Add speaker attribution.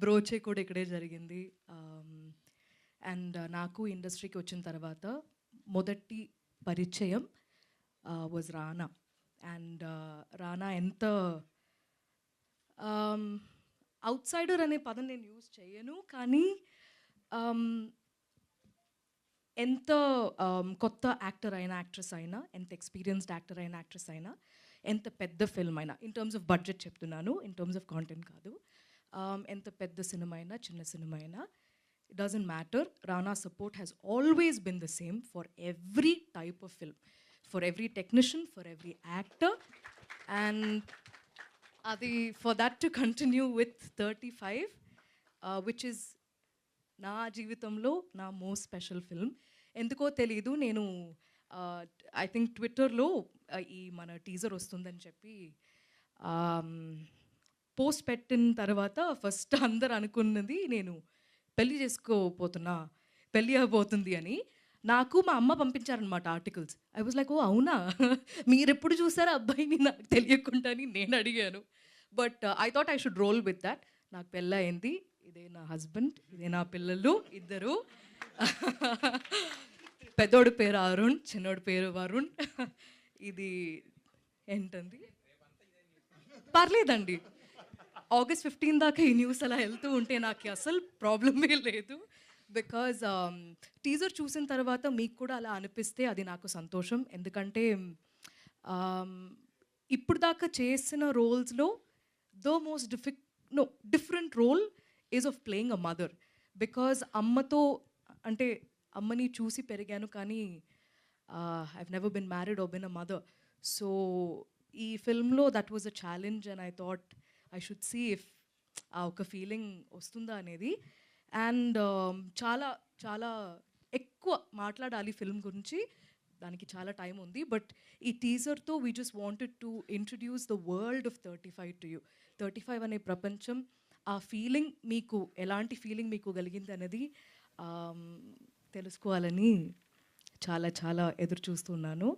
Speaker 1: బ్రోచే కూడా ఇక్కడే జరిగింది. అండ్ నాకు ఇండస్ట్రీకి వచ్చిన తర్వాత మొదటి పరిచయం వాజ్ రానా. అండ్ రానా ఎంత అవుట్సైడర్ అనే పదం నేను యూజ్ చేయను, కానీ ఎంత కొత్త యాక్టర్ అయినా యాక్ట్రెస్ అయినా, ఎంత ఎక్స్పీరియన్స్డ్ యాక్టర్ అయినా యాక్ట్రెస్ అయినా, ఎంత పెద్ద ఫిల్మ్ అయినా, ఇన్ టర్మ్స్ ఆఫ్ బడ్జెట్ చెప్తున్నాను, ఇన్ టర్మ్స్ ఆఫ్ కాంటెంట్ కాదు, ఎంత పెద్ద సినిమా అయినా చిన్న సినిమా అయినా, it doesn't matter. Rana's support has always been the same for every type of film, for every technician, for every actor. And for that to continue with 35, which is నా జీవితంలో నా most special film. ఎందుకో తెలీదు, నేను I think ట్విట్టర్లో ఈ మన teaser వస్తుందని చెప్పి పోస్ట్ పెట్టిన తర్వాత ఫస్ట్ అందరు అనుకున్నది నేను పెళ్ళి చేసుకోపోతున్నా, పెళ్ళి అవబోతుంది అని. నాకు మా అమ్మ పంపించారనమాట ఆర్టికల్స్. ఐ వాజ్ లైక్, ఓ అవునా, మీరు ఎప్పుడు చూసారా అబ్బాయిని నాకు తెలియకుండా అని నేను అడిగాను. But I thought I should roll with that. నాకు పెళ్ళయింది, ఇదే నా హస్బెండ్, ఇదే నా పిల్లలు ఇద్దరు. పెద్దోడి పేరు అరుణ్, చిన్నోడి పేరు వరుణ్. ఇది ఏంటండి, పర్లేదండి, ఆగస్ట్ 15 దాకా ఈ న్యూస్ అలా వెళ్తూ ఉంటే నాకు అసలు ప్రాబ్లమే లేదు. బికాజ్ టీజర్ చూసిన తర్వాత మీకు కూడా అలా అనిపిస్తే అది నాకు సంతోషం. ఎందుకంటే ఇప్పుడు దాకా చేసిన రోల్స్లో the most different role is of playing a mother. Because అమ్మతో, అంటే అమ్మని చూసి పెరిగాను, కానీ I've never been married or been a mother. So ఈ ఫిల్మ్లో that was a challenge and I thought I should see if ఆ ఒక ఫీలింగ్ వస్తుందా అనేది. అండ్ చాలా చాలా ఎక్కువ మాట్లాడాలి ఫిల్మ్ గురించి, దానికి చాలా టైం ఉంది. బట్ ఈ టీజర్తో we just wanted to introduce the world of 35 to you. 35 అనే ప్రపంచం, ఆ ఫీలింగ్ మీకు ఎలాంటి ఫీలింగ్ మీకు కలిగింది అనేది తెలుసుకోవాలని చాలా చాలా ఎదురు చూస్తున్నాను.